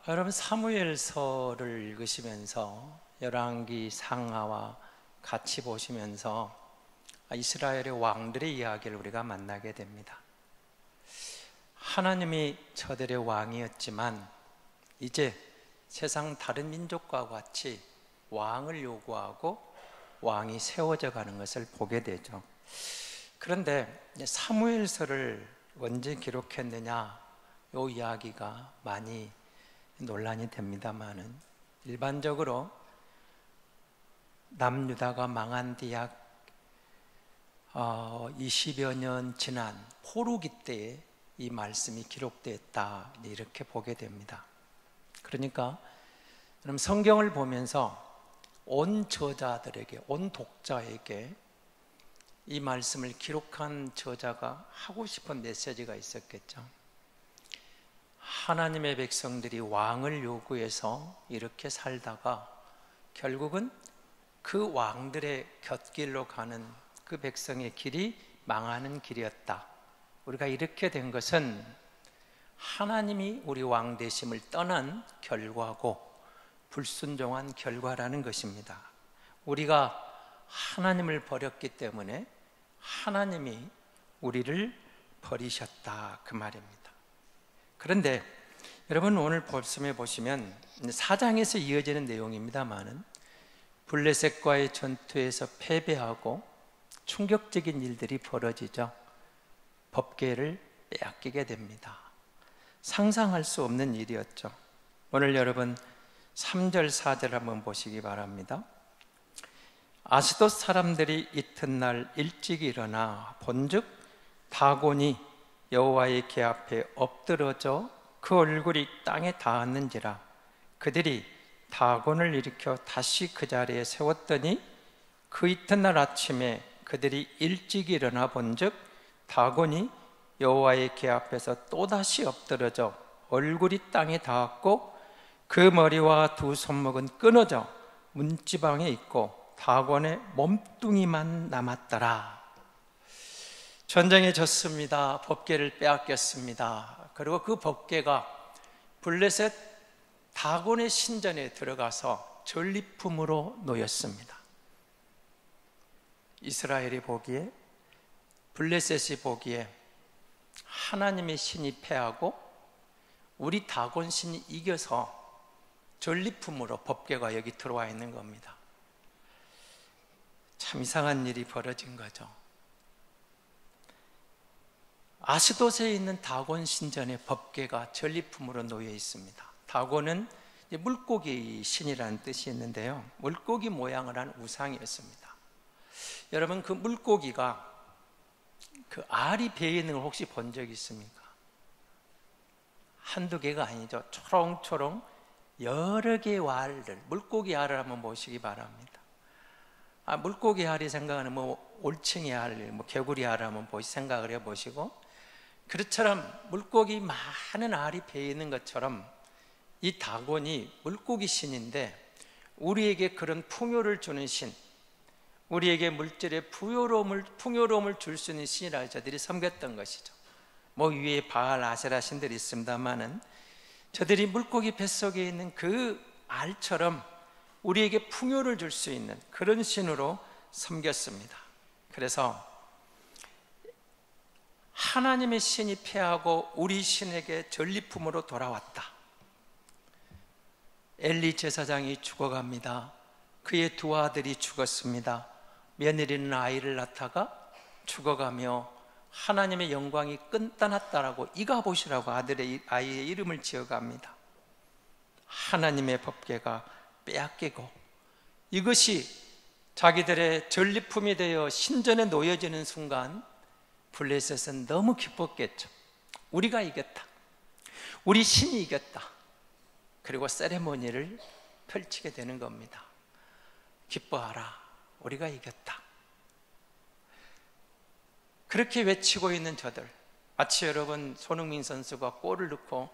여러분, 사무엘서를 읽으시면서 열왕기 상하와 같이 보시면서 이스라엘의 왕들의 이야기를 우리가 만나게 됩니다. 하나님이 저들의 왕이었지만 이제 세상 다른 민족과 같이 왕을 요구하고 왕이 세워져 가는 것을 보게 되죠. 그런데 사무엘서를 언제 기록했느냐, 이 이야기가 많이 논란이 됩니다만은 일반적으로 남유다가 망한 뒤 약 20여 년 지난 포로기 때에 이 말씀이 기록되었다, 이렇게 보게 됩니다. 그러니까 그럼 성경을 보면서 온 저자들에게, 온 독자에게 이 말씀을 기록한 저자가 하고 싶은 메시지가 있었겠죠. 하나님의 백성들이 왕을 요구해서 이렇게 살다가 결국은 그 왕들의 곁길로 가는 그 백성의 길이 망하는 길이었다. 우리가 이렇게 된 것은 하나님이 우리 왕 되심을 떠난 결과고 불순종한 결과라는 것입니다. 우리가 하나님을 버렸기 때문에 하나님이 우리를 버리셨다, 그 말입니다. 그런데 여러분, 오늘 말씀에 보시면 4장에서 이어지는 내용입니다만은 블레셋과의 전투에서 패배하고 충격적인 일들이 벌어지죠. 법궤를 빼앗기게 됩니다. 상상할 수 없는 일이었죠. 오늘 여러분 3절 4절 한번 보시기 바랍니다. 아스돗 사람들이 이튿날 일찍 일어나 본즉 다곤이 여호와의 궤 앞에 엎드러져 그 얼굴이 땅에 닿았는지라. 그들이 다곤을 일으켜 다시 그 자리에 세웠더니 그 이튿날 아침에 그들이 일찍 일어나 본즉 다곤이 여호와의 궤 앞에서 또다시 엎드러져 얼굴이 땅에 닿았고 그 머리와 두 손목은 끊어져 문지방에 있고 다곤의 몸뚱이만 남았더라. 전쟁에 졌습니다. 법궤를 빼앗겼습니다. 그리고 그 법궤가 블레셋 다곤의 신전에 들어가서 전리품으로 놓였습니다. 이스라엘이 보기에, 블레셋이 보기에 하나님의 신이 패하고 우리 다곤 신이 이겨서 전리품으로 법궤가 여기 들어와 있는 겁니다. 참 이상한 일이 벌어진 거죠. 아스돗에 있는 다곤 신전의 법궤가 전리품으로 놓여 있습니다. 다곤은 물고기 신이라는 뜻이 있는데요, 물고기 모양을 한 우상이었습니다. 여러분, 그 물고기가 그 알이 배에 있는 걸 혹시 본 적 있습니까? 한두 개가 아니죠. 초롱초롱 여러 개의 알들, 물고기 알을 한번 보시기 바랍니다. 물고기 알이 생각하는 올챙이 알, 개구리 알을 한번 생각을 해보시고, 그처럼 물고기 많은 알이 배에 있는 것처럼 이 다곤이 물고기 신인데 우리에게 그런 풍요를 주는 신, 우리에게 물질의 풍요로움을 줄 수 있는 신이라 저들이 섬겼던 것이죠. 위에 바알 아세라 신들이 있습니다만은 저들이 물고기 뱃속에 있는 그 알처럼 우리에게 풍요를 줄 수 있는 그런 신으로 섬겼습니다. 그래서 하나님의 신이 패하고 우리 신에게 전리품으로 돌아왔다. 엘리 제사장이 죽어갑니다. 그의 두 아들이 죽었습니다. 며느리는 아이를 낳다가 죽어가며 하나님의 영광이 끈따났다라고 이가봇이라고 아이의 이름을 지어갑니다. 하나님의 법궤가 빼앗기고 이것이 자기들의 전리품이 되어 신전에 놓여지는 순간 블레셋은 너무 기뻤겠죠. 우리가 이겼다, 우리 신이 이겼다. 그리고 세레모니를 펼치게 되는 겁니다. 기뻐하라, 우리가 이겼다. 그렇게 외치고 있는 저들, 마치 여러분 손흥민 선수가 골을 넣고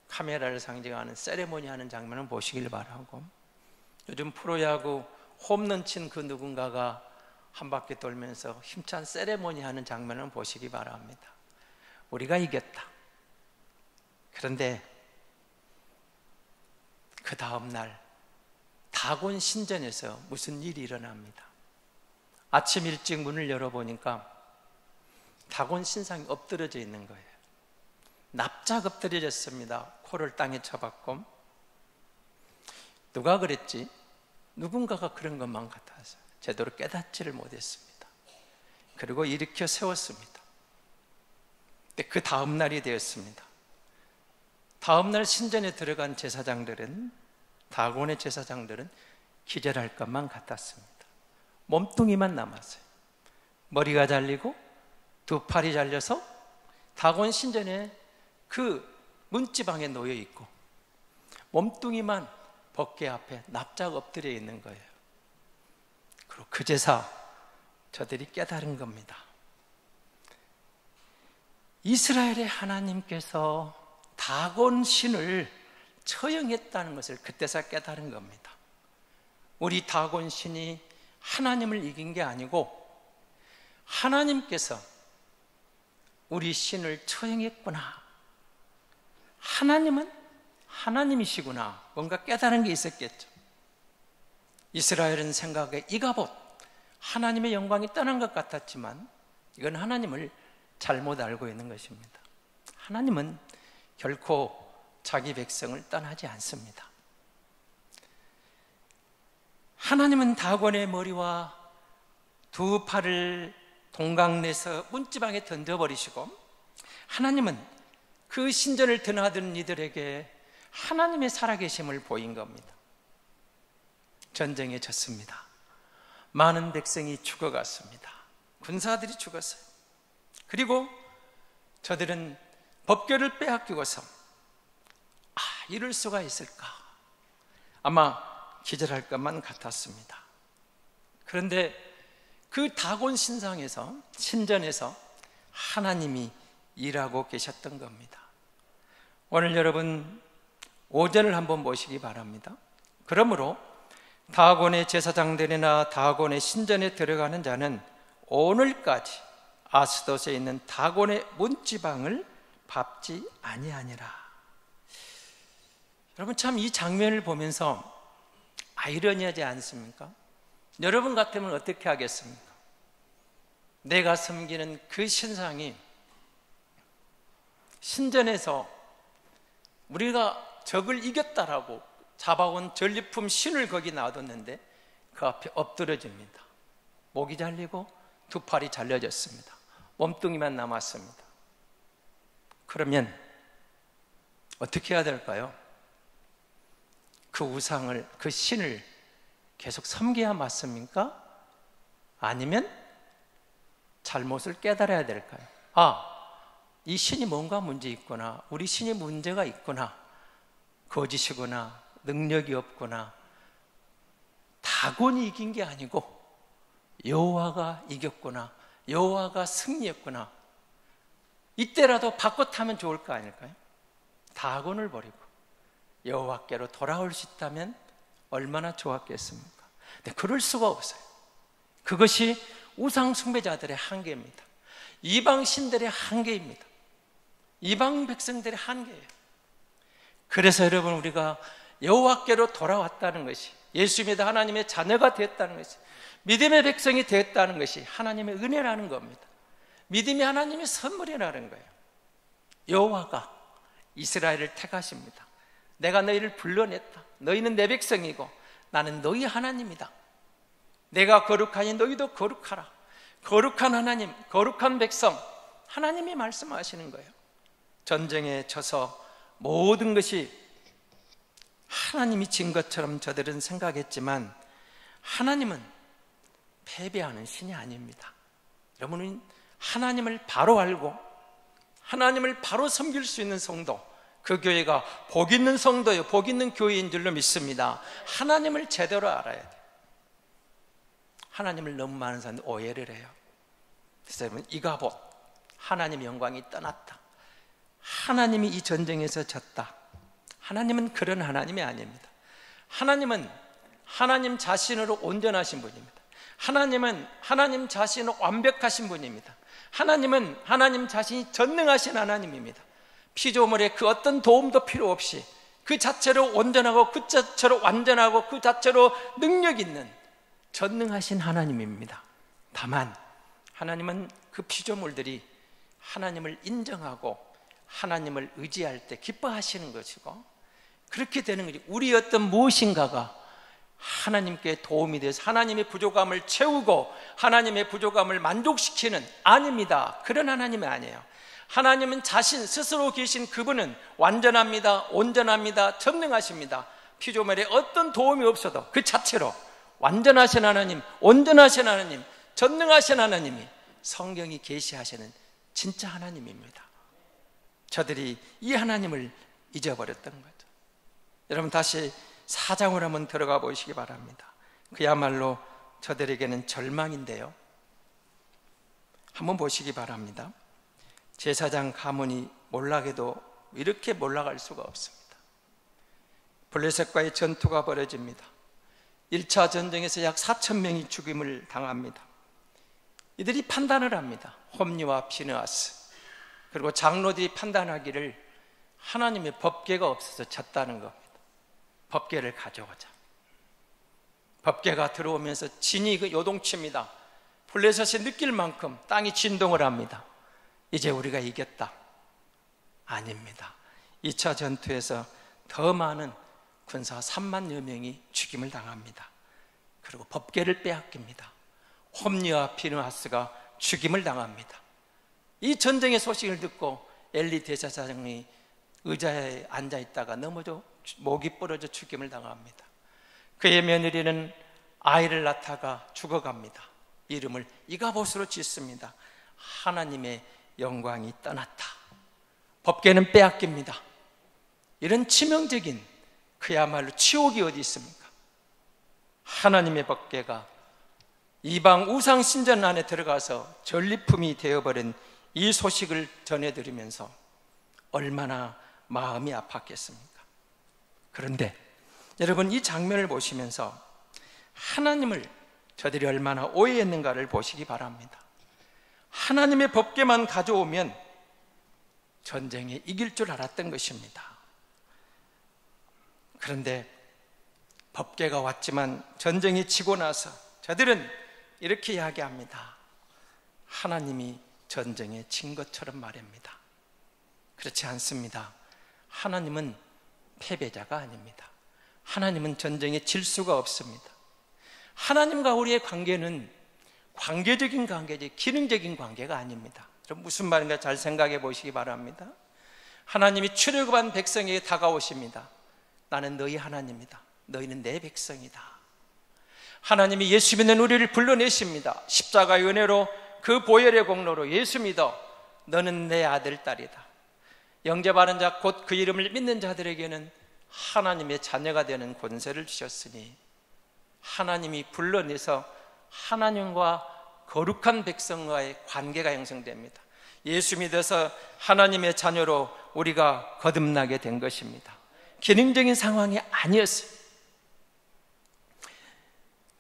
카메라를 상징하는 세레모니 하는 장면을 보시길 바라고, 요즘 프로야구 홈런 친 그 누군가가 한 바퀴 돌면서 힘찬 세레모니 하는 장면을 보시기 바랍니다. 우리가 이겼다. 그런데 그 다음 날 다곤 신전에서 무슨 일이 일어납니다. 아침 일찍 문을 열어보니까 다곤 신상이 엎드려져 있는 거예요. 납작 엎드려졌습니다. 코를 땅에 쳐박고. 누가 그랬지? 누군가가 그런 것만 같아서 제대로 깨닫지를 못했습니다. 그리고 일으켜 세웠습니다. 근데 그 다음 날이 되었습니다. 다음 날 신전에 들어간 제사장들은, 다곤의 제사장들은 기절할 것만 같았습니다. 몸뚱이만 남았어요. 머리가 잘리고 두 팔이 잘려서 다곤 신전에 그 문지방에 놓여 있고 몸뚱이만 법궤 앞에 납작 엎드려 있는 거예요. 그리고 그제서 저들이 깨달은 겁니다. 이스라엘의 하나님께서 다곤 신을 처형했다는 것을 그때서 깨달은 겁니다. 우리 다곤 신이 하나님을 이긴 게 아니고 하나님께서 우리 신을 처형했구나. 하나님은 하나님이시구나. 뭔가 깨달은 게 있었겠죠. 이스라엘은 생각에 이가봇, 하나님의 영광이 떠난 것 같았지만 이건 하나님을 잘못 알고 있는 것입니다. 하나님은 결코 자기 백성을 떠나지 않습니다. 하나님은 다곤의 머리와 두 팔을 동강내서 문지방에 던져버리시고, 하나님은 그 신전을 드나드는 이들에게 하나님의 살아계심을 보인 겁니다. 전쟁에 졌습니다. 많은 백성이 죽어갔습니다. 군사들이 죽었어요. 그리고 저들은 법궤를 빼앗기고서 이럴 수가 있을까? 아마 기절할 것만 같았습니다. 그런데 그 다곤 신전에서 하나님이 일하고 계셨던 겁니다. 오늘 여러분 5절을 한번 보시기 바랍니다. 그러므로 다곤의 제사장들이나 다곤의 신전에 들어가는 자는 오늘까지 아스돗에 있는 다곤의 문지방을 밟지 아니하니라. 여러분, 참 이 장면을 보면서 아이러니하지 않습니까? 여러분 같으면 어떻게 하겠습니까? 내가 섬기는 그 신상이 신전에서 우리가 적을 이겼다라고 잡아온 전리품 신을 거기 놔뒀는데 그 앞에 엎드려집니다. 목이 잘리고 두 팔이 잘려졌습니다. 몸뚱이만 남았습니다. 그러면 어떻게 해야 될까요? 그 우상을, 그 신을 계속 섬겨야 맞습니까? 아니면 잘못을 깨달아야 될까요? 이 신이 뭔가 문제 있구나, 우리 신이 문제가 있구나, 거짓이구나, 능력이 없구나. 다곤이 이긴 게 아니고 여호와가 이겼구나, 여호와가 승리했구나. 이때라도 바꿔 타면 좋을 거 아닐까요? 다곤을 버리고 여호와께로 돌아올 수 있다면 얼마나 좋았겠습니까? 근데 그럴 수가 없어요. 그것이 우상 숭배자들의 한계입니다. 이방 신들의 한계입니다. 이방 백성들의 한계예요. 그래서 여러분, 우리가 여호와께로 돌아왔다는 것이, 예수 믿어 하나님의 자녀가 되었다는 것이, 믿음의 백성이 되었다는 것이 하나님의 은혜라는 겁니다. 믿음이 하나님의 선물이라는 거예요. 여호와가 이스라엘을 택하십니다. 내가 너희를 불러냈다. 너희는 내 백성이고 나는 너희 하나님이다. 내가 거룩하니 너희도 거룩하라. 거룩한 하나님, 거룩한 백성, 하나님이 말씀하시는 거예요. 전쟁에 져서 모든 것이 하나님이 진 것처럼 저들은 생각했지만 하나님은 패배하는 신이 아닙니다. 여러분은 하나님을 바로 알고 하나님을 바로 섬길 수 있는 성도, 그 교회가 복 있는 성도요, 복 있는 교회인 줄로 믿습니다. 하나님을 제대로 알아야 돼요. 하나님을 너무 많은 사람들이 오해를 해요. 그래서 여러분, 이가봇, 하나님의 영광이 떠났다, 하나님이 이 전쟁에서 졌다. 하나님은 그런 하나님이 아닙니다. 하나님은 하나님 자신으로 온전하신 분입니다. 하나님은 하나님 자신으로 완벽하신 분입니다. 하나님은 하나님 자신이 전능하신 하나님입니다. 피조물의 그 어떤 도움도 필요 없이 그 자체로 온전하고 그 자체로 완전하고 그 자체로 능력 있는 전능하신 하나님입니다. 다만 하나님은 그 피조물들이 하나님을 인정하고 하나님을 의지할 때 기뻐하시는 것이고, 그렇게 되는 거지. 우리 어떤 무엇인가가 하나님께 도움이 돼서 하나님의 부족함을 채우고 하나님의 부족함을 만족시키는, 아닙니다. 그런 하나님이 아니에요. 하나님은 자신 스스로 계신 그분은 완전합니다, 온전합니다, 전능하십니다. 피조물에 어떤 도움이 없어도 그 자체로 완전하신 하나님, 온전하신 하나님, 전능하신 하나님이 성경이 계시하시는 진짜 하나님입니다. 저들이 이 하나님을 잊어버렸던 거죠. 여러분, 다시 4장으로 한번 들어가 보시기 바랍니다. 그야말로 저들에게는 절망인데요, 한번 보시기 바랍니다. 제사장 가문이 몰락해도 이렇게 몰락할 수가 없습니다. 블레셋과의 전투가 벌어집니다. 1차 전쟁에서 약 4,000명이 죽임을 당합니다. 이들이 판단을 합니다. 홈리와 피느하스, 그리고 장로들이 판단하기를 하나님의 법궤가 없어서 졌다는 겁니다. 법궤를 가져오자. 법궤가 들어오면서 진이 요동칩니다. 블레셋이 느낄 만큼 땅이 진동을 합니다. 이제 우리가 이겼다. 아닙니다. 2차 전투에서 더 많은 군사 3만여 명이 죽임을 당합니다. 그리고 법궤를 빼앗깁니다. 홈리와 피느하스가 죽임을 당합니다. 이 전쟁의 소식을 듣고 엘리 대제사장이 의자에 앉아있다가 넘어져 목이 부러져 죽임을 당합니다. 그의 며느리는 아이를 낳다가 죽어갑니다. 이름을 이가봇으로 짓습니다. 하나님의 영광이 떠났다. 법궤는 빼앗깁니다. 이런 치명적인, 그야말로 치욕이 어디 있습니까? 하나님의 법궤가 이방 우상 신전 안에 들어가서 전리품이 되어버린 이 소식을 전해드리면서 얼마나 마음이 아팠겠습니까? 그런데 여러분, 이 장면을 보시면서 하나님을 저들이 얼마나 오해했는가를 보시기 바랍니다. 하나님의 법궤만 가져오면 전쟁에 이길 줄 알았던 것입니다. 그런데 법궤가 왔지만 전쟁이 지고 나서 저들은 이렇게 이야기합니다. 하나님이 전쟁에 진 것처럼 말입니다. 그렇지 않습니다. 하나님은 패배자가 아닙니다. 하나님은 전쟁에 질 수가 없습니다. 하나님과 우리의 관계는 관계적인 관계지 기능적인 관계가 아닙니다. 그럼 무슨 말인가 잘 생각해 보시기 바랍니다. 하나님이 출애굽한 백성에게 다가오십니다. 나는 너희 하나님이다. 너희는 내 백성이다. 하나님이 예수 믿는 우리를 불러내십니다. 십자가의 은혜로 그 보혈의 공로로 예수 믿어 너는 내 아들 딸이다. 영접하는 자 곧 그 이름을 믿는 자들에게는 하나님의 자녀가 되는 권세를 주셨으니 하나님이 불러내서 하나님과 거룩한 백성과의 관계가 형성됩니다. 예수 믿어서 하나님의 자녀로 우리가 거듭나게 된 것입니다. 기능적인 상황이 아니었어요.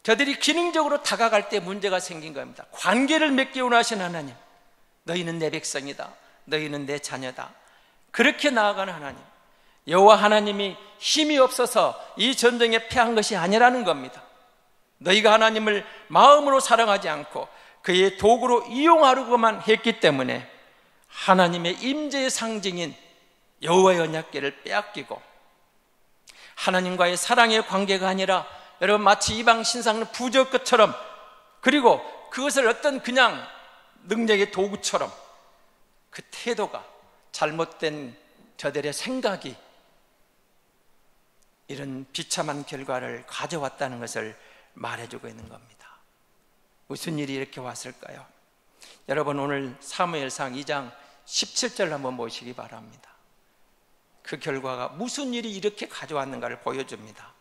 저들이 기능적으로 다가갈 때 문제가 생긴 겁니다. 관계를 맺기 원하신 하나님, 너희는 내 백성이다, 너희는 내 자녀다, 그렇게 나아가는 하나님, 여호와 하나님이 힘이 없어서 이 전쟁에 패한 것이 아니라는 겁니다. 너희가 하나님을 마음으로 사랑하지 않고 그의 도구로 이용하려고만 했기 때문에 하나님의 임재의 상징인 여호와의 언약궤를 빼앗기고 하나님과의 사랑의 관계가 아니라 여러분 마치 이방 신상을 부적 것처럼, 그리고 그것을 어떤 그냥 능력의 도구처럼, 그 태도가 잘못된 저들의 생각이 이런 비참한 결과를 가져왔다는 것을 말해주고 있는 겁니다. 무슨 일이 이렇게 왔을까요? 여러분, 오늘 사무엘상 2장 17절 한번 보시기 바랍니다. 그 결과가 무슨 일이 이렇게 가져왔는가를 보여줍니다.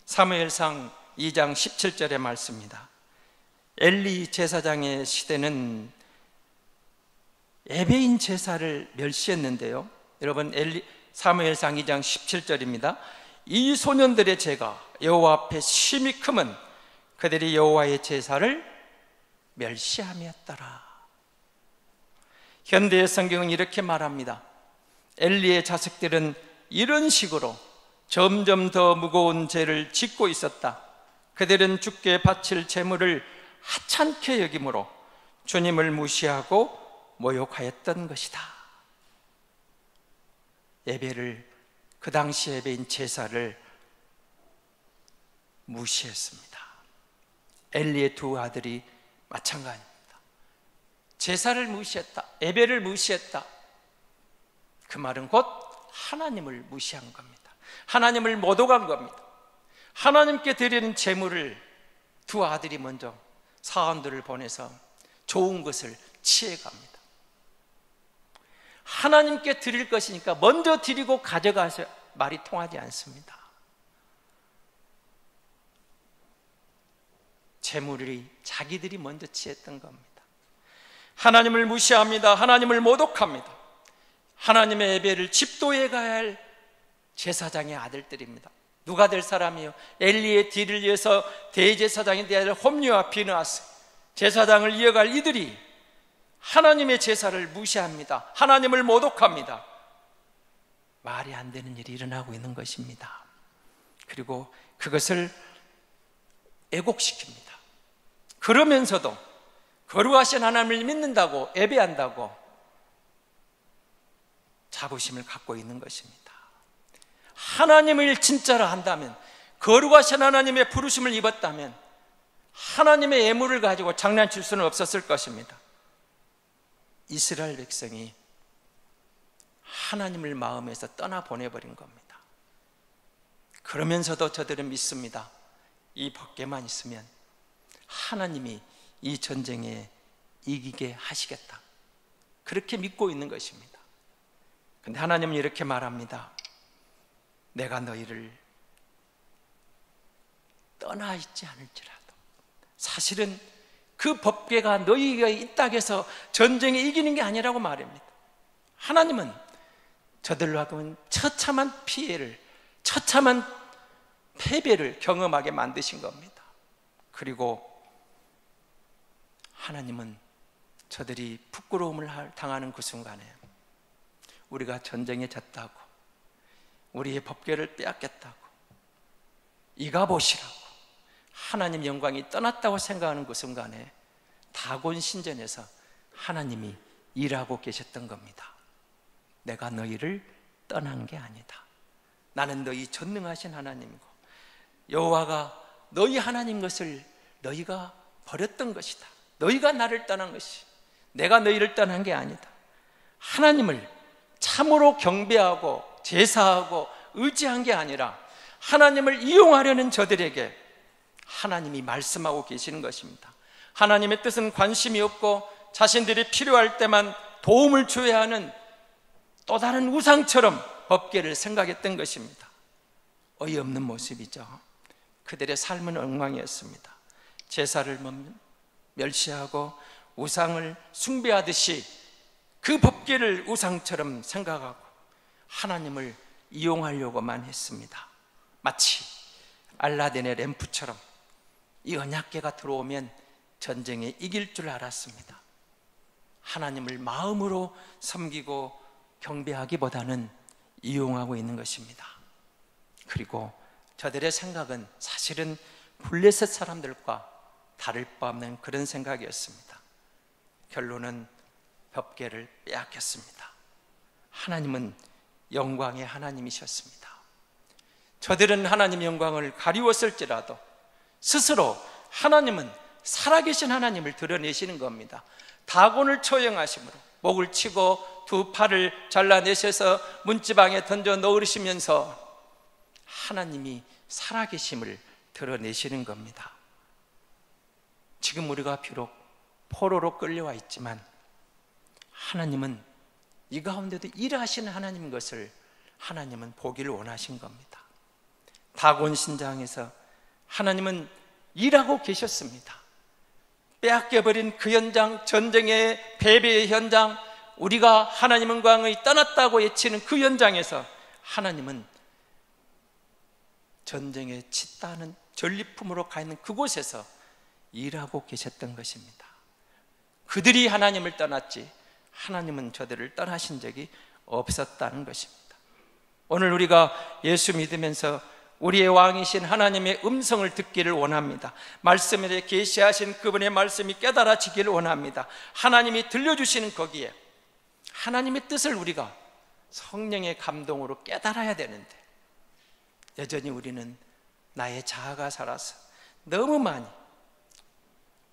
사무엘상 2장 17절의 말씀입니다. 엘리 제사장의 시대는 에베인 제사를 멸시했는데요, 여러분, 사무엘상 2장 17절입니다. 이 소년들의 죄가 여호와 앞에 심히 크면 그들이 여호와의 제사를 멸시함이었더라. 현대의 성경은 이렇게 말합니다. 엘리의 자식들은 이런 식으로 점점 더 무거운 죄를 짓고 있었다. 그들은 주께 바칠 제물을 하찮게 여김으로 주님을 무시하고 모욕하였던 것이다. 예배를, 그 당시 예배인 제사를 무시했습니다. 엘리의 두 아들이 마찬가지입니다. 제사를 무시했다, 예배를 무시했다. 그 말은 곧 하나님을 무시한 겁니다. 하나님을 모독한 겁니다. 하나님께 드리는 제물을 두 아들이 먼저 사원들을 보내서 좋은 것을 취해갑니다. 하나님께 드릴 것이니까 먼저 드리고 가져가서 말이 통하지 않습니다. 제물이 자기들이 먼저 취했던 겁니다. 하나님을 무시합니다. 하나님을 모독합니다. 하나님의 예배를 집도해 가야 할 제사장의 아들들입니다. 누가 될 사람이요? 엘리의 뒤를 이어서 대제사장이 되어야 할 홈리와 비느하스, 제사장을 이어갈 이들이 하나님의 제사를 무시합니다. 하나님을 모독합니다. 말이 안 되는 일이 일어나고 있는 것입니다. 그리고 그것을 애곡시킵니다. 그러면서도 거룩하신 하나님을 믿는다고, 예배한다고 자부심을 갖고 있는 것입니다. 하나님을 진짜로 한다면, 거룩하신 하나님의 부르심을 입었다면 하나님의 예물을 가지고 장난칠 수는 없었을 것입니다. 이스라엘 백성이 하나님을 마음에서 떠나보내버린 겁니다. 그러면서도 저들은 믿습니다. 이 법궤만 있으면 하나님이 이 전쟁에 이기게 하시겠다, 그렇게 믿고 있는 것입니다. 그런데 하나님은 이렇게 말합니다. 내가 너희를 떠나 있지 않을지라도. 사실은 그 법궤가 너희가 이 땅에서 전쟁에 이기는 게 아니라고 말합니다. 하나님은 저들로 하여금 처참한 피해를, 처참한 패배를 경험하게 만드신 겁니다. 그리고 하나님은 저들이 부끄러움을 당하는 그 순간에 우리가 전쟁에 졌다고, 우리의 법궤를 빼앗겼다고, 이가봇이라고 하나님 영광이 떠났다고 생각하는 그 순간에 다곤 신전에서 하나님이 일하고 계셨던 겁니다. 내가 너희를 떠난 게 아니다. 나는 너희 전능하신 하나님이고 여호와가 너희 하나님 것을 너희가 버렸던 것이다. 너희가 나를 떠난 것이, 내가 너희를 떠난 게 아니다. 하나님을 참으로 경배하고 제사하고 의지한 게 아니라 하나님을 이용하려는 저들에게 하나님이 말씀하고 계시는 것입니다. 하나님의 뜻은 관심이 없고 자신들이 필요할 때만 도움을 줘야 하는 또 다른 우상처럼 법궤를 생각했던 것입니다. 어이없는 모습이죠. 그들의 삶은 엉망이었습니다. 제사를 멸시하고 우상을 숭배하듯이 그 법궤를 우상처럼 생각하고 하나님을 이용하려고만 했습니다. 마치 알라딘의 램프처럼 이 언약궤가 들어오면 전쟁에 이길 줄 알았습니다. 하나님을 마음으로 섬기고 경배하기보다는 이용하고 있는 것입니다. 그리고 저들의 생각은 사실은 블레셋 사람들과 다를 바 없는 그런 생각이었습니다. 결론은 법궤를 빼앗겼습니다. 하나님은 영광의 하나님이셨습니다. 저들은 하나님 영광을 가리웠을지라도 스스로 하나님은 살아계신 하나님을 드러내시는 겁니다. 다곤을 처형하심으로 목을 치고 두 팔을 잘라내셔서 문지방에 던져 넣으시면서 하나님이 살아계심을 드러내시는 겁니다. 지금 우리가 비록 포로로 끌려와 있지만 하나님은 이 가운데도 일하시는 하나님인 것을 하나님은 보기를 원하신 겁니다. 다곤 신장에서 하나님은 일하고 계셨습니다. 빼앗겨버린 그 현장, 전쟁의 패배의 현장, 우리가 하나님 영광의 떠났다고 외치는 그 현장에서 하나님은 전쟁에 치다는 전리품으로 가 있는 그곳에서 일하고 계셨던 것입니다. 그들이 하나님을 떠났지 하나님은 저들을 떠나신 적이 없었다는 것입니다. 오늘 우리가 예수 믿으면서 우리의 왕이신 하나님의 음성을 듣기를 원합니다. 말씀에 계시하신 그분의 말씀이 깨달아지기를 원합니다. 하나님이 들려주시는 거기에 하나님의 뜻을 우리가 성령의 감동으로 깨달아야 되는데, 여전히 우리는 나의 자아가 살아서 너무 많이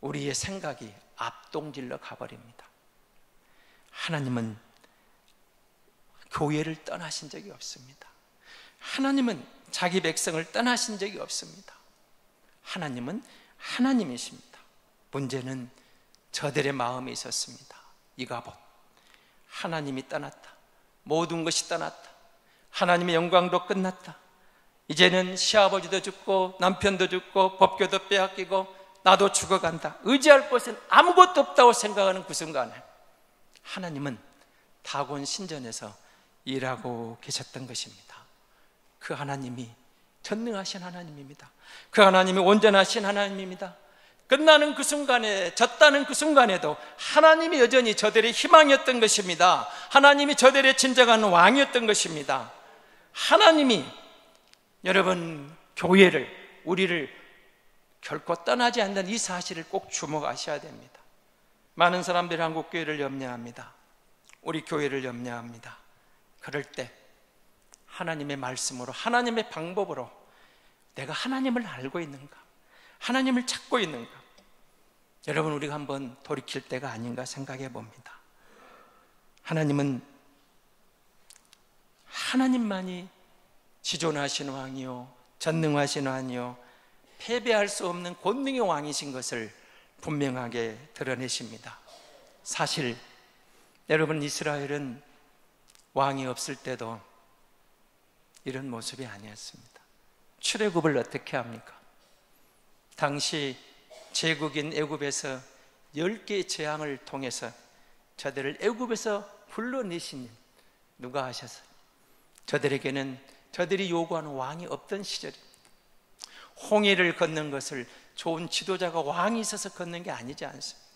우리의 생각이 앞동질러 가버립니다. 하나님은 교회를 떠나신 적이 없습니다. 하나님은 자기 백성을 떠나신 적이 없습니다. 하나님은 하나님이십니다. 문제는 저들의 마음에 있었습니다. 이가봇, 하나님이 떠났다. 모든 것이 떠났다. 하나님의 영광도 끝났다. 이제는 시아버지도 죽고 남편도 죽고 법궤도 빼앗기고 나도 죽어간다. 의지할 곳은 아무것도 없다고 생각하는 그 순간에 하나님은 다곤 신전에서 일하고 계셨던 것입니다. 그 하나님이 전능하신 하나님입니다. 그 하나님이 온전하신 하나님입니다. 끝나는 그 순간에, 졌다는 그 순간에도 하나님이 여전히 저들의 희망이었던 것입니다. 하나님이 저들의 진정한 왕이었던 것입니다. 하나님이 여러분 교회를, 우리를 결코 떠나지 않는 이 사실을 꼭 주목하셔야 됩니다. 많은 사람들이 한국 교회를 염려합니다. 우리 교회를 염려합니다. 그럴 때 하나님의 말씀으로, 하나님의 방법으로 내가 하나님을 알고 있는가? 하나님을 찾고 있는가? 여러분, 우리가 한번 돌이킬 때가 아닌가 생각해 봅니다. 하나님은 하나님만이 지존하신 왕이요, 전능하신 왕이요, 패배할 수 없는 권능의 왕이신 것을 분명하게 드러내십니다. 사실 여러분, 이스라엘은 왕이 없을 때도 이런 모습이 아니었습니다. 출애굽을 어떻게 합니까? 당시 제국인 애굽에서 10개의 재앙을 통해서 저들을 애굽에서 불러내신 누가 하셨어요? 저들에게는 저들이 요구하는 왕이 없던 시절입니다. 홍해를 걷는 것을 좋은 지도자가 왕이 있어서 걷는 게 아니지 않습니까?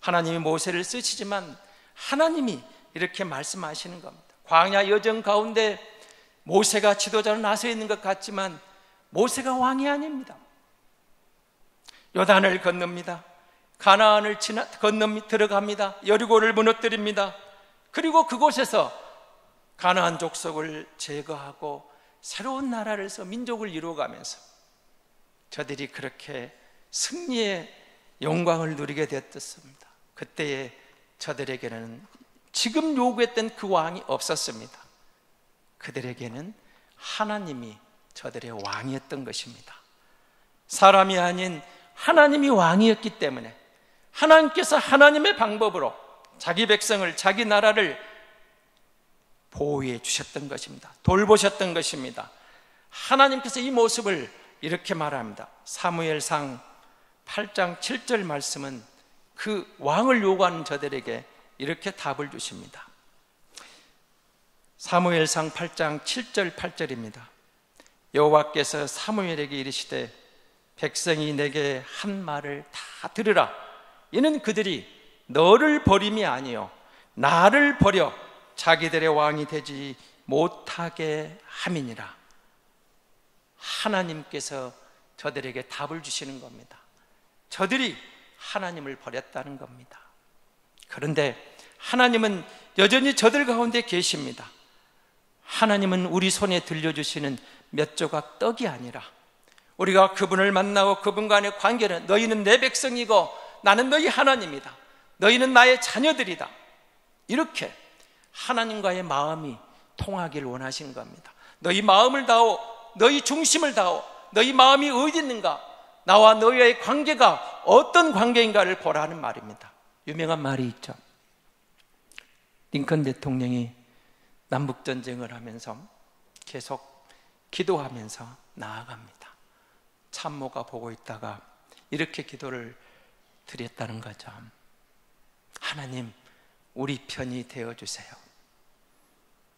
하나님이 모세를 쓰시지만 하나님이 이렇게 말씀하시는 겁니다. 광야 여정 가운데 모세가 지도자로 나서 있는 것 같지만 모세가 왕이 아닙니다. 요단을 건넙니다. 가나안을 들어갑니다. 여리고를 무너뜨립니다. 그리고 그곳에서 가나안 족속을 제거하고 새로운 나라를 서 민족을 이루어가면서 저들이 그렇게 승리의 영광을 누리게 되었습니다. 그때에 저들에게는 지금 요구했던 그 왕이 없었습니다. 그들에게는 하나님이 저들의 왕이었던 것입니다. 사람이 아닌 하나님이 왕이었기 때문에 하나님께서 하나님의 방법으로 자기 백성을, 자기 나라를 보호해 주셨던 것입니다. 돌보셨던 것입니다. 하나님께서 이 모습을 이렇게 말합니다. 사무엘상 8장 7절 말씀은 그 왕을 요구하는 저들에게 이렇게 답을 주십니다. 사무엘상 8장 7절 8절입니다. 여호와께서 사무엘에게 이르시되 백성이 내게 한 말을 다 들으라. 이는 그들이 너를 버림이 아니요 나를 버려 자기들의 왕이 되지 못하게 함이니라. 하나님께서 저들에게 답을 주시는 겁니다. 저들이 하나님을 버렸다는 겁니다. 그런데 하나님은 여전히 저들 가운데 계십니다. 하나님은 우리 손에 들려주시는 몇 조각 떡이 아니라 우리가 그분을 만나고 그분 간의 관계는 너희는 내 백성이고 나는 너희 하나님이다. 너희는 나의 자녀들이다. 이렇게 하나님과의 마음이 통하기를 원하시는 겁니다. 너희 마음을 다오, 너희 중심을 다오, 너희 마음이 어디 있는가? 나와 너희의 관계가 어떤 관계인가를 보라는 말입니다. 유명한 말이 있죠. 링컨 대통령이 남북전쟁을 하면서 계속 기도하면서 나아갑니다. 참모가 보고 있다가 이렇게 기도를 드렸다는 거죠. 하나님, 우리 편이 되어주세요.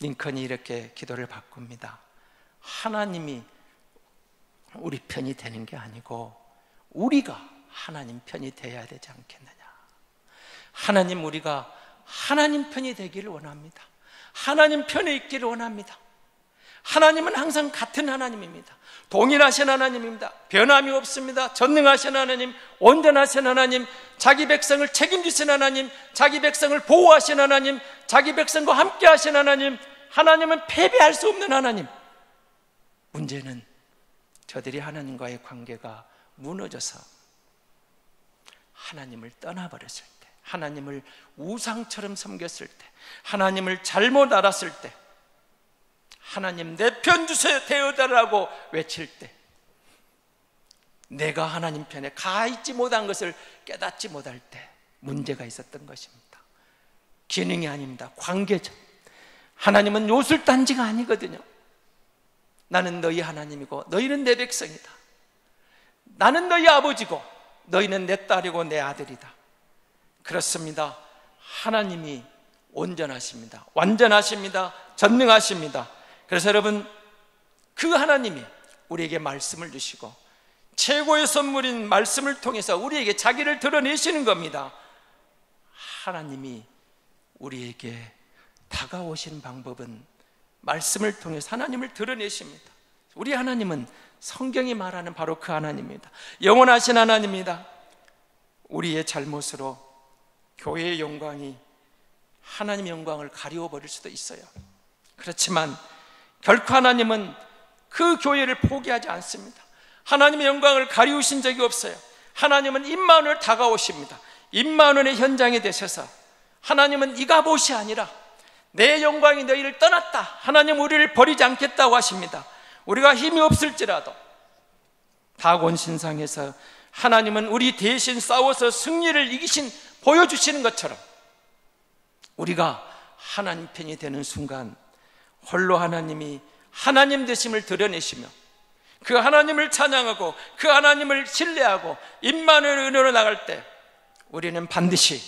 링컨이 이렇게 기도를 바꿉니다. 하나님이 우리 편이 되는 게 아니고 우리가 하나님 편이 되어야 되지 않겠느냐. 하나님, 우리가 하나님 편이 되기를 원합니다. 하나님 편에 있기를 원합니다. 하나님은 항상 같은 하나님입니다. 동일하신 하나님입니다. 변함이 없습니다. 전능하신 하나님, 온전하신 하나님, 자기 백성을 책임지신 하나님, 자기 백성을 보호하신 하나님, 자기 백성과 함께 하신 하나님, 하나님은 패배할 수 없는 하나님. 문제는 저들이 하나님과의 관계가 무너져서 하나님을 떠나버렸을 때, 하나님을 우상처럼 섬겼을 때, 하나님을 잘못 알았을 때, 하나님 내 편 주세요 되어달라고 외칠 때, 내가 하나님 편에 가 있지 못한 것을 깨닫지 못할 때 문제가 있었던 것입니다. 기능이 아닙니다. 관계죠. 하나님은 요술단지가 아니거든요. 나는 너희 하나님이고 너희는 내 백성이다. 나는 너희 아버지고 너희는 내 딸이고 내 아들이다. 그렇습니다. 하나님이 온전하십니다. 완전하십니다. 전능하십니다. 그래서 여러분, 그 하나님이 우리에게 말씀을 주시고 최고의 선물인 말씀을 통해서 우리에게 자기를 드러내시는 겁니다. 하나님이 우리에게 다가오신 방법은 말씀을 통해서 하나님을 드러내십니다. 우리 하나님은 성경이 말하는 바로 그 하나님입니다. 영원하신 하나님입니다. 우리의 잘못으로 교회의 영광이 하나님의 영광을 가리워버릴 수도 있어요. 그렇지만 결코 하나님은 그 교회를 포기하지 않습니다. 하나님의 영광을 가리우신 적이 없어요. 하나님은 임마누엘 다가오십니다. 임마누엘의 현장에 되셔서 하나님은 이가봇이 아니라 내 영광이 너희를 떠났다, 하나님 우리를 버리지 않겠다고 하십니다. 우리가 힘이 없을지라도 다곤 신상에서 하나님은 우리 대신 싸워서 승리를 보여주시는 것처럼 우리가 하나님 편이 되는 순간 홀로 하나님이 하나님 되심을 드러내시며 그 하나님을 찬양하고 그 하나님을 신뢰하고 임마누엘 은혜로 나갈 때 우리는 반드시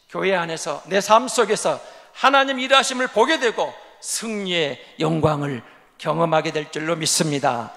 교회 안에서 내 삶 속에서 하나님 일하심을 보게 되고 승리의 영광을 경험하게 될 줄로 믿습니다.